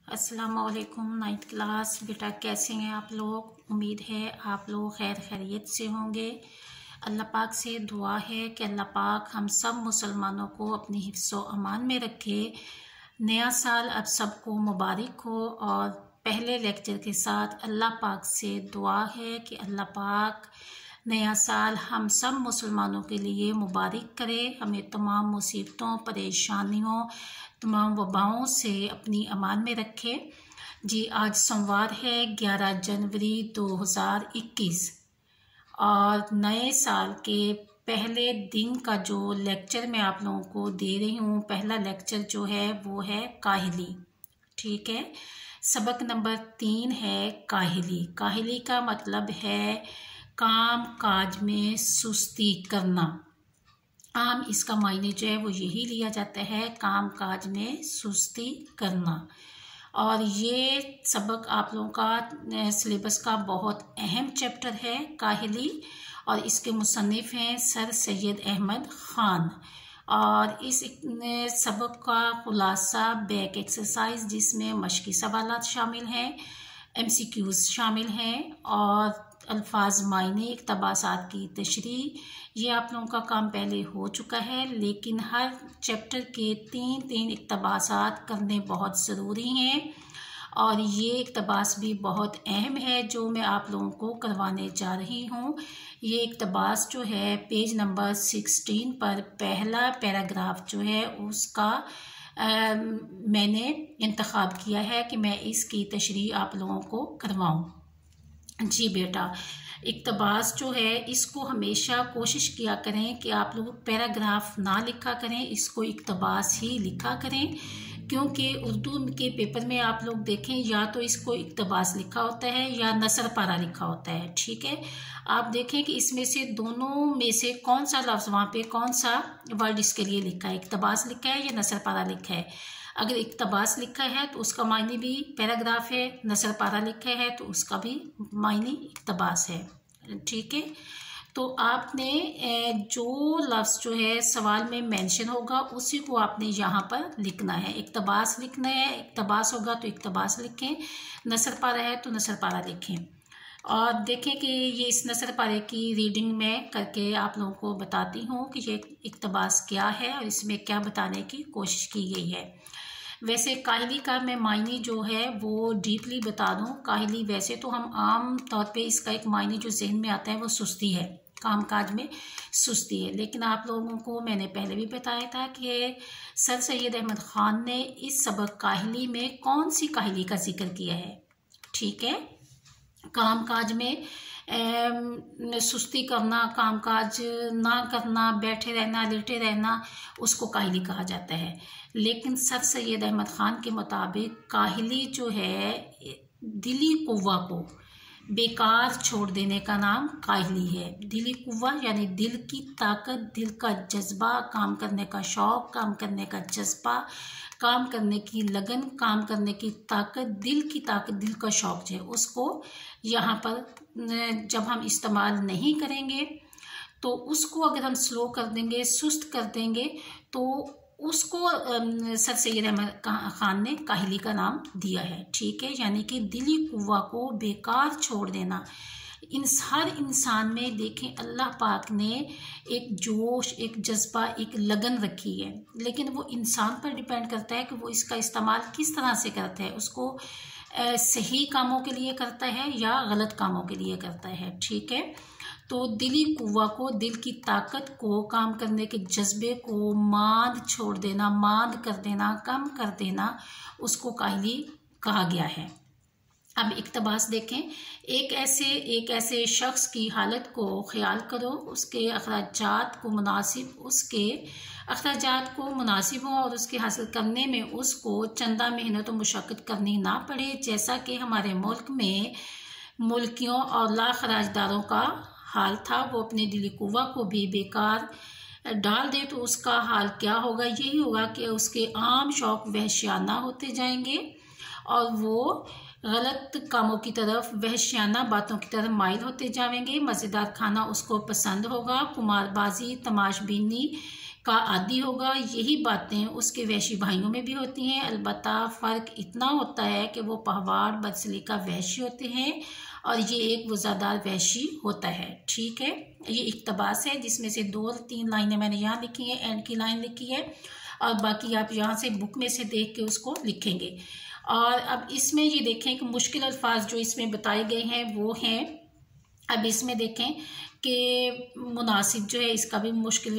अस्सलामुअलैकुम। 9th class बेटा, कैसे हैं आप लोग? उम्मीद है आप लोग खैर खैरियत से होंगे। अल्लाह पाक से दुआ है कि अल्लाह पाक हम सब मुसलमानों को अपनी हिफ्ज़ो अमान में रखे। नया साल अब सबको मुबारक हो। और पहले लेक्चर के साथ अल्लाह पाक से दुआ है कि अल्लाह पाक नया साल हम सब मुसलमानों के लिए मुबारक करे, हमें तमाम मुसीबतों, परेशानियों, तमाम वबाओं से अपनी अमान में रखे। जी, आज सोमवार है 11 जनवरी 2021 और नए साल के पहले दिन का जो लेक्चर मैं आप लोगों को दे रही हूँ, पहला लेक्चर जो है वो है काहिली। ठीक है, सबक नंबर 3 है काहिली। काहिली का मतलब है काम काज में सुस्ती करना। आम इसका मायने जो है वो यही लिया जाता है, काम काज में सुस्ती करना। और ये सबक आप लोगों का सिलेबस का बहुत अहम चैप्टर है काहिली, और इसके मुसन्निफ हैं सर सैयद अहमद ख़ान। और इस सबक का खुलासा बैक एक्सरसाइज, जिसमें मशकी सवालात शामिल हैं, MCQs शामिल हैं और अल्फाज मायने, इक़्तिबासात की तशरीह, ये आप लोगों का काम पहले हो चुका है। लेकिन हर चैप्टर के 3 इक़्तिबासात करने बहुत ज़रूरी हैं और ये इक़्तिबास भी बहुत अहम है जो मैं आप लोगों को करवाने जा रही हूँ। ये इक़्तिबास जो है पेज नंबर 16 पर पहला पैराग्राफ जो है उसका मैंने इंतखाब किया है कि मैं इसकी तशरीह आप लोगों को करवाऊँ। जी बेटा, इक़्तिबास जो है इसको हमेशा कोशिश किया करें कि आप लोग पैराग्राफ ना लिखा करें, इसको इक़्तिबास ही लिखा करें, क्योंकि उर्दू के पेपर में आप लोग देखें या तो इसको इक़्तिबास लिखा होता है या नसर पारा लिखा होता है। ठीक है, आप देखें कि इसमें से दोनों में से कौन सा लफ्ज़ वहाँ पे कौन सा वर्ड इसके लिए लिखा है, इक़्तिबास लिखा है या नसर पारा लिखा है। अगर इक़्तिबास लिखा है तो उसका मायने भी पैराग्राफ है, नसर पारा लिखा है तो उसका भी मायने इक़्तिबास है। ठीक है, तो आपने जो लफ्ज़ जो है सवाल में मेंशन होगा उसी को आपने यहाँ पर लिखना है। इक़्तिबास लिखना है, इक़्तिबास होगा तो इक़्तिबास लिखें, नसर पारा है तो नसर पारा लिखें। और देखें कि ये इस नसर पारे की रीडिंग में करके आप लोगों को बताती हूँ कि ये इक़्तिबास क्या है और इसमें क्या बताने की कोशिश की गई है। वैसे काहिली का मैं मायने जो है वो डीपली बता दूं। काहिली वैसे तो हम आम तौर पे इसका एक मायने जो जहन में आता है वो सुस्ती है, कामकाज में सुस्ती है। लेकिन आप लोगों को मैंने पहले भी बताया था कि सर सैयद अहमद ख़ान ने इस सबक काहिली में कौन सी काहिली का जिक्र किया है। ठीक है, कामकाज में सुस्ती करना, कामकाज ना करना, बैठे रहना, लेटे रहना, उसको काहिली कहा जाता है। लेकिन सर सैयद अहमद ख़ान के मुताबिक काहिली जो है दिली कुव्वा को बेकार छोड़ देने का नाम काहिली है। दिली कुव्वा यानी दिल की ताकत, दिल का जज्बा, काम करने का शौक़, काम करने का जज्बा, काम करने की लगन, काम करने की ताकत, दिल का शौक़ जो है उसको यहाँ पर जब हम इस्तेमाल नहीं करेंगे तो उसको अगर हम स्लो कर देंगे, सुस्त कर देंगे, तो उसको सर सैयद अहमद ख़ान ने काहिली का नाम दिया है। ठीक है, यानी कि दिली कुव्वा को बेकार छोड़ देना। हर इंसान में देखें अल्लाह पाक ने एक जोश, एक जज्बा, एक लगन रखी है, लेकिन वो इंसान पर डिपेंड करता है कि वो इसका इस्तेमाल किस तरह से करता है। उसको सही कामों के लिए करता है या गलत कामों के लिए करता है। ठीक है, तो दिली कुव्वा को, दिल की ताकत को, काम करने के जज्बे को मांद छोड़ देना, मांद कर देना, कम कर देना, उसको काहिली कहा गया है। अब इक़्तिबास देखें, एक ऐसे शख्स की हालत को ख्याल करो, उसके अखराजात को मुनासिब हो और उसके हासिल करने में उसको चंदा मेहनत और मुशक्क़त करनी ना पड़े, जैसा कि हमारे मुल्क में मुल्कियों और लाखराजदारों का हाल था। वो अपने दिली कुव्वा को भी बेकार डाल दे तो उसका हाल क्या होगा? यही होगा कि उसके आम शौक़ वहशियाना होते जाएंगे और वो गलत कामों की तरफ, वहशियाना बातों की तरफ माइल होते जाएंगे। मज़ेदार खाना उसको पसंद होगा, कुमारबाजी, तमाशबीनी का आदी होगा। यही बातें उसके वैशी भाइयों में भी होती हैं, अलबत्ता फ़र्क इतना होता है कि वो पहवाड़ बदसलीका वैशी होते हैं और ये एक वज़ादार वैशी होता है। ठीक है, ये इक़्तिबास है जिसमें से 2-3 लाइनें मैंने यहाँ लिखी हैं, एंड की लाइन लिखी है, और बाकी आप यहाँ से बुक में से देख के उसको लिखेंगे। और अब इसमें ये देखें कि मुश्किल अल्फाज जो इसमें बताए गए हैं वो हैं, अब इसमें देखें कि मुनासिब जो है इसका भी मुश्किल,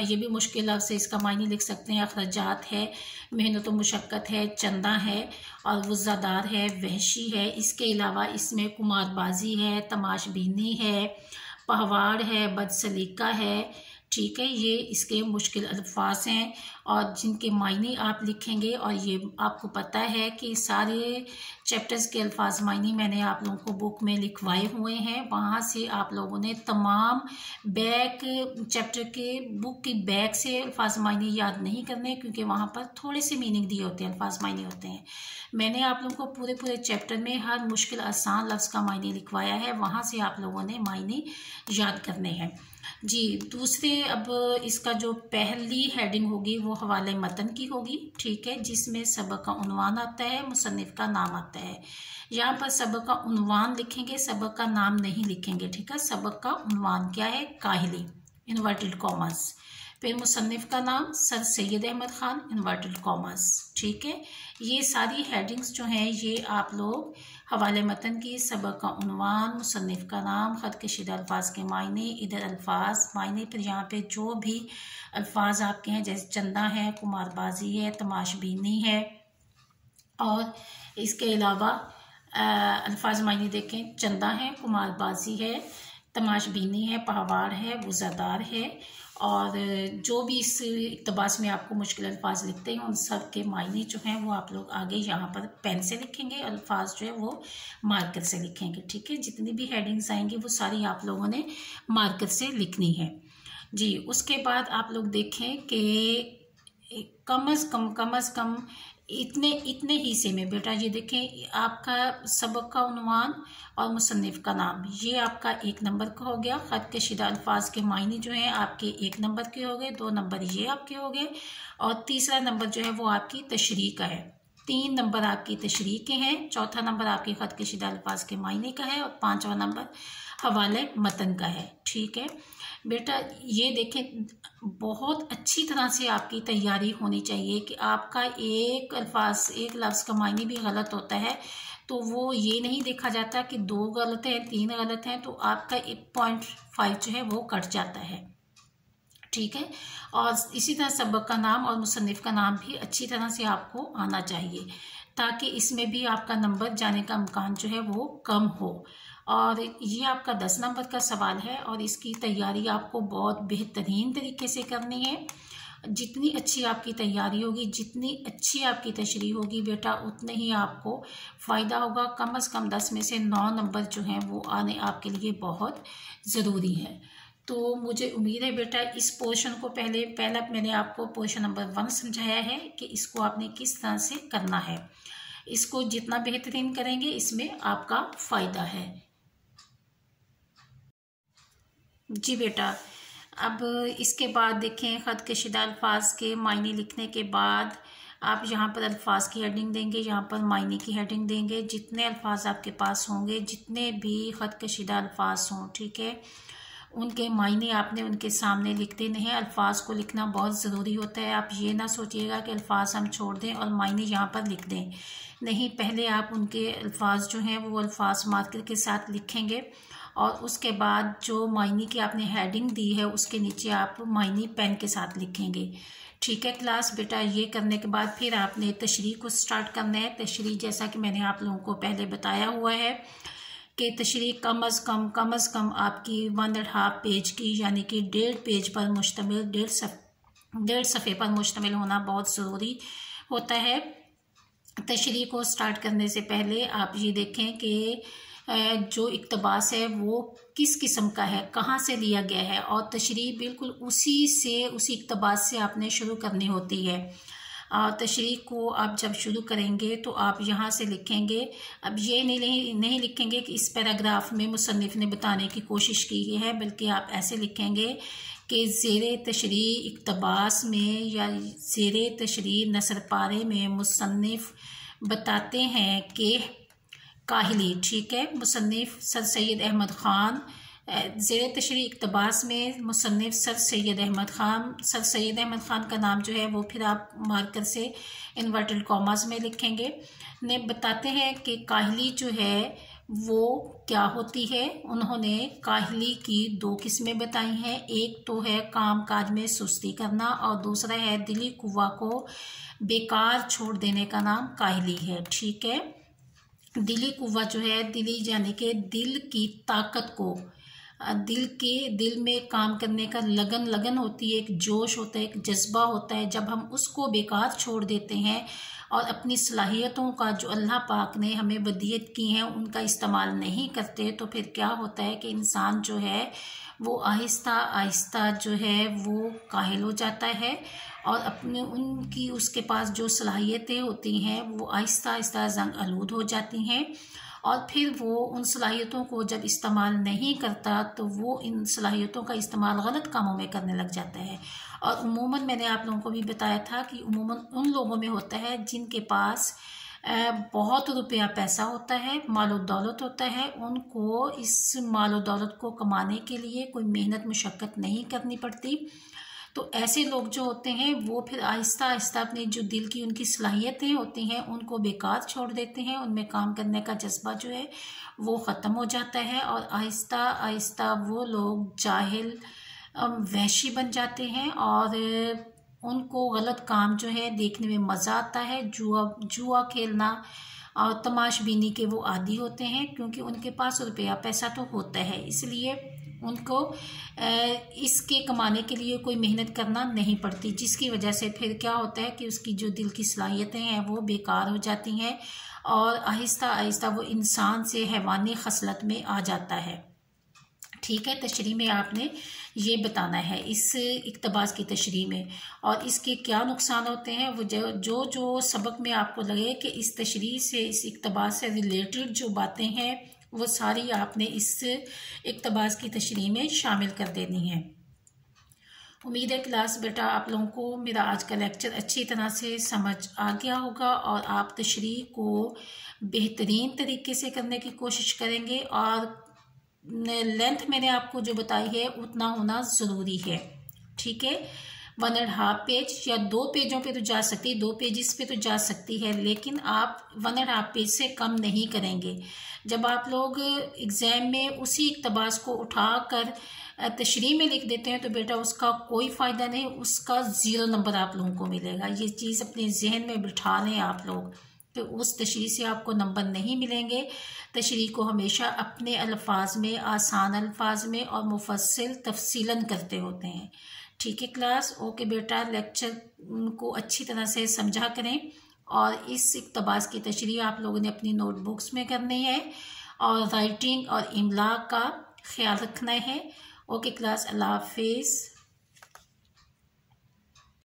ये भी मुश्किल लफ्ज़ है, इसका मायने लिख सकते हैं। अखराजात है, मेहनत व मुशक्क़त है, चंदा है और वज़ादार है, वहशी है। इसके अलावा इसमें कुमारबाजी है, तमाशबीनी है, पहवाड़ है, बदसलीका है। ठीक है, ये इसके मुश्किल अल्फाज हैं और जिनके मायने आप लिखेंगे। और ये आपको पता है कि सारे चैप्टर्स के अल्फाज मायने मैंने आप लोगों को बुक में लिखवाए हुए हैं, वहाँ से आप लोगों ने तमाम बैक चैप्टर के बुक की बैक से अल्फाज मायने याद नहीं करने, क्योंकि वहाँ पर थोड़े से मीनिंग दिए होते हैं, अल्फाज मायने होते हैं। मैंने आप लोगों को पूरे चैप्टर में हर मुश्किल आसान लफ्ज़ का मायने लिखवाया है, वहाँ से आप लोगों ने मायने याद करने हैं जी। दूसरे, अब इसका जो पहली हेडिंग होगी वो हवाले मतन की होगी। ठीक है, जिसमें सबक का उन्वान आता है, मुसन्निफ का नाम आता है। यहाँ पर सबक का उन्वान लिखेंगे, सबक का नाम नहीं लिखेंगे। ठीक है, सबक का उन्वान क्या है? काहिली, इन्वर्टेड कॉमर्स। फिर मुसन्निफ का नाम sir Syed Ahmad Khan, inverted commas. ठीक है, ये सारी हेडिंग्स जो हैं ये आप लोग हवाले मतन की, सबक का उन्वान, मुसन्निफ का नाम, ख़त कशीदा अल्फाज के मायने, इधर अल्फाज मायने, फिर यहाँ पे जो भी अल्फाज आपके हैं जैसे चंदा है, कुमारबाजी है, तमाशबीनी है, और इसके अलावा अल्फाज मायने देखें, चंदा है, कुमारबाजी है, तमाशबीनी है, पहवाड़ है, वज़ादार है, और जो भी इस इक़्तिबास में आपको मुश्किल अल्फाज लिखते हैं उन सब के मायने जो हैं वो आप लोग आगे यहाँ पर पेन से लिखेंगे, अल्फाज जो है वो मार्कर से लिखेंगे। ठीक है, जितनी भी हेडिंग्स आएंगी वो सारी आप लोगों ने मार्कर से लिखनी है जी। उसके बाद आप लोग देखें कि कम अज़ कम इतने हिस्से में बेटा, ये देखें आपका सबक का उन्वान और मुसन्निफ का नाम, ये आपका 1 नंबर का हो गया। ख़त कशीदा अल्फाज के मायने जो हैं आपके 1 नंबर के हो गए, 2 नंबर ये आपके हो गए, और तीसरा नंबर जो है वो आपकी तशरीह का है। 3 नंबर आपकी तशरीह के हैं, चौथा नंबर आपके ख़त कशीदा अल्फाज के मायने का है, और 5वां नंबर हवाले मतन का है। ठीक है बेटा, ये देखें बहुत अच्छी तरह से आपकी तैयारी होनी चाहिए कि आपका एक अल्फाज, एक लफ्ज़ का मायने भी गलत होता है तो वो ये नहीं देखा जाता कि 2 गलत हैं, 3 गलत हैं, तो आपका 1.5 जो है वो कट जाता है। ठीक है, और इसी तरह सबक का नाम और मुसन्निफ का नाम भी अच्छी तरह से आपको आना चाहिए, ताकि इसमें भी आपका नंबर जाने का इम्कान जो है वो कम हो। और ये आपका 10 नंबर का सवाल है और इसकी तैयारी आपको बहुत बेहतरीन तरीके से करनी है। जितनी अच्छी आपकी तैयारी होगी, जितनी अच्छी आपकी तशरीह होगी बेटा, उतने ही आपको फ़ायदा होगा। कम से कम 10 में से 9 नंबर जो हैं वो आने आपके लिए बहुत ज़रूरी है। तो मुझे उम्मीद है बेटा इस पोर्शन को पहला मैंने आपको पोर्शन नंबर 1 समझाया है कि इसको आपने किस तरह से करना है। इसको जितना बेहतरीन करेंगे इसमें आपका फ़ायदा है जी बेटा। अब इसके बाद देखें, ख़त कशीदा अल्फाज के मायने लिखने के बाद आप यहाँ पर अल्फाज की हेडिंग देंगे, यहाँ पर मायने की हेडिंग देंगे। जितने अल्फाज आपके पास होंगे, जितने भी ख़त कशीदा अल्फाज हों, ठीक है, उनके मायने आपने उनके सामने लिख देने हैं। अल्फाज को लिखना बहुत ज़रूरी होता है। आप ये ना सोचिएगा कि अल्फाज हम छोड़ दें और मायने यहाँ पर लिख दें, नहीं, पहले आप उनके अल्फाज जो हैं वो अल्फाज मार्कर के साथ लिखेंगे और उसके बाद जो मायने की आपने हेडिंग दी है उसके नीचे आप मायने पेन के साथ लिखेंगे। ठीक है क्लास बेटा, ये करने के बाद फिर आपने तशरीह को स्टार्ट करना है। तशरीह जैसा कि मैंने आप लोगों को पहले बताया हुआ है कि तशरीह कम अज़ कम आपकी 1.5 पेज की, यानी कि 1.5 पेज पर मुश्तमिल, 1.5 सफ़े पर मुश्तमिल होना बहुत ज़रूरी होता है। तशरीह को स्टार्ट करने से पहले आप ये देखें कि जो इक़्तिबास है वो किस किस्म का है, कहाँ से लिया गया है, और तशरीह बिल्कुल उसी इक़्तिबास से आपने शुरू करनी होती है। तशरीह को आप जब शुरू करेंगे तो आप यहाँ से लिखेंगे। अब ये नहीं लिखेंगे कि इस पैराग्राफ में मुसन्निफ़ ने बताने की कोशिश की है, बल्कि आप ऐसे लिखेंगे कि ज़ेर तशरी इक़्तिबास में या ज़ेर तशरी नसर पारे में मुसन्निफ़ बताते हैं कि काहिली, ठीक है, मुसन्निफ़ सर सैयद अहमद ख़ान, ज़ेर तशरी इक़्तिबास में मुसन्निफ़ सर सैयद अहमद ख़ान। सर सैयद अहमद ख़ान का नाम जो है वो फिर आप मार्कर से इन्वर्टेड कॉमास में लिखेंगे। ने बताते हैं कि काहिली जो है वो क्या होती है। उन्होंने काहिली की दो किस्में बताई हैं, एक तो है काम काज में सुस्ती करना और दूसरा है दिली कुव्वा को बेकार छोड़ देने का नाम काहिली है, ठीक है। दिली कुव्वा जो है, दिली यानी कि दिल की ताकत को, दिल में काम करने का लगन होती है, एक जोश होता है, एक जज्बा होता है। जब हम उसको बेकार छोड़ देते हैं और अपनी सलाहियतों का जो अल्लाह पाक ने हमें वदीयत की हैं उनका इस्तेमाल नहीं करते, तो फिर क्या होता है कि इंसान जो है वो आहिस्ता आहिस्ता जो है वो काहिल हो जाता है और अपने उनकी उसके पास जो सलाहियतें होती हैं वो आहिस्ता आहिस्ता जंग आलूद हो जाती हैं और फिर वो उन सलाहियतों को जब इस्तेमाल नहीं करता तो वो इन सलाहियतों का इस्तेमाल गलत कामों में करने लग जाता है। और उमूमन मैंने आप लोगों को भी बताया था कि उमूमन उन लोगों में होता है जिनके पास बहुत रुपया पैसा होता है, मालो दौलत होता है, उनको इस मालो दौलत को कमाने के लिए कोई मेहनत मुशक्क़त नहीं करनी पड़ती। तो ऐसे लोग जो होते हैं वो फिर आहिस्ता आहिस्ता अपनी जो दिल की उनकी सलाहियतें होती हैं उनको बेकार छोड़ देते हैं, उनमें काम करने का जज्बा जो है वो ख़त्म हो जाता है और आहिस्ता आहिस्ता वो लोग जाहिल वहशी बन जाते हैं और उनको गलत काम जो है देखने में मज़ा आता है। जुआ खेलना और तमाशबीनी के वो आदी होते हैं क्योंकि उनके पास रुपया पैसा तो होता है, इसलिए उनको इसके कमाने के लिए कोई मेहनत करना नहीं पड़ती, जिसकी वजह से फिर क्या होता है कि उसकी जो दिल की सलाहियतें हैं वो बेकार हो जाती हैं और आहिस्ता आहिस्ता वो इंसान से हैवानी खसलत में आ जाता है, ठीक है। तशरीह में आपने ये बताना है इस इक़्तिबास की तशरीह में और इसके क्या नुकसान होते हैं वो जो सबक में आपको लगे कि इस तशरीह से, इस इक़्तिबास से रिलेटेड जो बातें हैं वो सारी आपने इस इक़्तिबास की तशरीह में शामिल कर देनी है। उम्मीद है क्लास बेटा आप लोगों को मेरा आज का लेक्चर अच्छी तरह से समझ आ गया होगा और आप तशरीह को बेहतरीन तरीके से करने की कोशिश करेंगे और लेंथ मैंने आपको जो बताई है उतना होना ज़रूरी है, ठीक है। 1.5 पेज या 2 पेजों पे तो जा सकती है, 2 पेजेस पे तो जा सकती है, लेकिन आप 1.5 पेज से कम नहीं करेंगे। जब आप लोग एग्ज़ाम में उसी इक़्तिबास को उठाकर तशरीह में लिख देते हैं तो बेटा उसका कोई फ़ायदा नहीं, उसका 0 नंबर आप लोगों को मिलेगा। ये चीज़ अपने जहन में बिठा लें आप लोग, तो उस तशरीह से आपको नंबर नहीं मिलेंगे। तशरीह को हमेशा अपने अल्फाज में, आसान अल्फाज में और मुफस्सिल तफसीलन करते होते हैं, ठीक है क्लास। ओके बेटा, लेक्चर को अच्छी तरह से समझा करें और इस इक़्तिबास की तशरीह आप लोगों ने अपनी नोटबुक्स में करनी है और राइटिंग और इमला का ख्याल रखना है। ओके क्लास, अल्लाह हाफिज़।